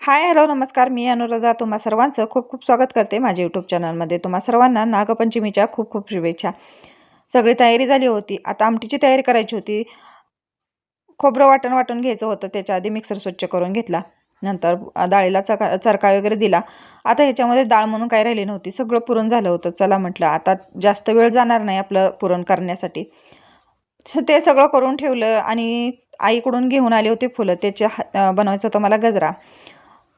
हाय, hello, नमस्कार. मी अनुराधा तुम्हा सर्वांचं खूप खूप स्वागत करते माझ्या यूट्यूब चॅनलमध्ये. तुम्हा सर्वांना नागपंचमीच्या खूप खूप शुभेच्छा. सगळी तयारी झाली होती. आता आमटीची तयारी करायची होती. खोबरं वाटून घ्यायचं होतं. त्याच्या आधी मिक्सर स्वच्छ करून घेतला. नंतर डाळीला चरका वगैरे दिला. आता ह्याच्यामध्ये डाळ म्हणून काही राहिली नव्हती. सगळं पुरण झालं होतं. चला म्हटलं आता जास्त वेळ जाणार नाही आपलं पुरण करण्यासाठी. ते सगळं करून ठेवलं आणि आईकडून घेऊन आले होते फुलं. बनवायचं होतं मला गजरा.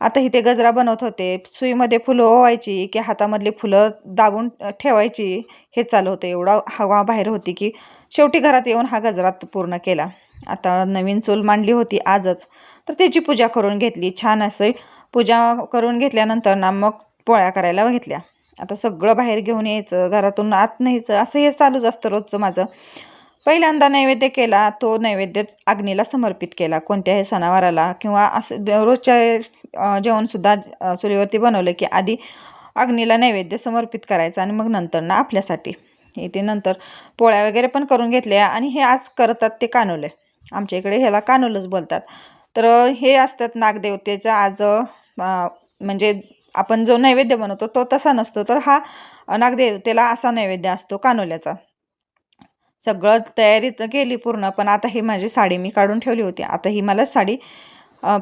आता इथे गजरा बनवत होते. सुईमध्ये फुलं ओवायची की हातामधली फुलं दाबून ठेवायची, हे चालू होतं. एवढा हवा बाहेर होती की शेवटी घरात येऊन हा गजरा पूर्ण केला. आता नवीन चूल मांडली होती आजच, तर त्याची पूजा करून घेतली. छान असे पूजा करून घेतल्यानंतर ना मग पोळ्या करायला घेतल्या. आता सगळं बाहेर घेऊन यायचं, घरातून आत न्यायचं, असं हे चालूच असतं रोजचं माझं. पहिल्यांदा नैवेद्य केला, तो नैवेद्य अग्नीला समर्पित केला. कोणत्याही सणावाराला किंवा असं रोजच्या जेवणसुद्धा चुलीवरती बनवलं की आधी अग्नीला नैवेद्य समर्पित करायचा आणि मग नंतर ना आपल्यासाठी. इथे नंतर पोळ्या वगैरे पण करून घेतल्या आणि हे आज करतात ते कानोले. आमच्या इकडे ह्याला कानोलंच बोलतात. तर हे असतात नागदेवतेचं आज म्हणजे आपण जो नैवेद्य बनवतो तो तसा नसतो, तर हा नागदेवतेला असा नैवेद्य असतो कानोल्याचा. सगळं तयारी तर केली पूर्ण, पण आता ही माझी साडी मी काढून ठेवली होती. आता ही मला साडी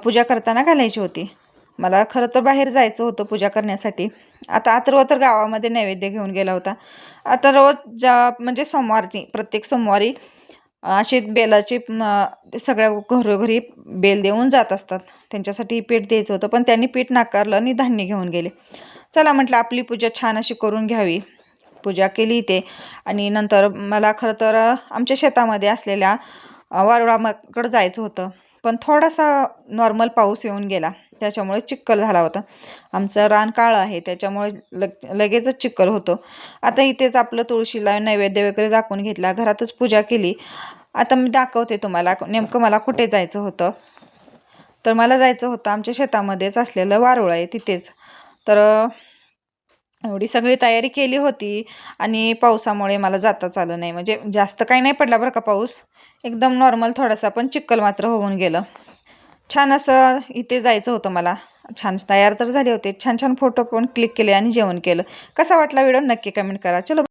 पूजा करताना घालायची होती. मला खरं तर बाहेर जायचं होतं पूजा करण्यासाठी. आता अथर्व तर गावामध्ये नैवेद्य घेऊन गेला होता. आता रोज म्हणजे प्रत्येक सोमवारी अशी बेलाची सगळ्या घरोघरी बेल देऊन जात असतात. त्यांच्यासाठी पीठ द्यायचं होतं, पण त्यांनी पीठ नाकारलं आणि धान्य घेऊन गेले. चला म्हटलं आपली पूजा छान अशी करून घ्यावी. पूजा केली ते आणि नंतर मला खरं तर आमच्या शेतामध्ये असलेल्या वारुळाकडं जायचं होतं, पण थोडासा नॉर्मल पाऊस येऊन गेला. त्याच्यामुळे चिखल झाला होता. आमचं रान काळं आहे, त्याच्यामुळे लगेचच चिखल होतो. आता इथेच आपलं तुळशीला नैवेद्य वगैरे दाखवून घेतला, घरातच पूजा केली. आता मी दाखवते तुम्हाला नेमकं मला कुठे जायचं होतं. तर मला जायचं होतं आमच्या शेतामध्येच असलेलं वारुळ आहे तिथेच. तर एवढी सगळी तयारी केली होती आणि पावसामुळे मला जाताच आलं नाही. म्हणजे जास्त काही नाही पडला बरं का पाऊस, एकदम नॉर्मल थोडासा, पण चिखल मात्र होऊन गेलं. छान असं इथे जायचं होतं मला. छान तयार तर झाले होते. छान छान फोटो पण क्लिक केले आणि जेवण केलं. कसा वाटला व्हिडिओ नक्की कमेंट करा. चलो.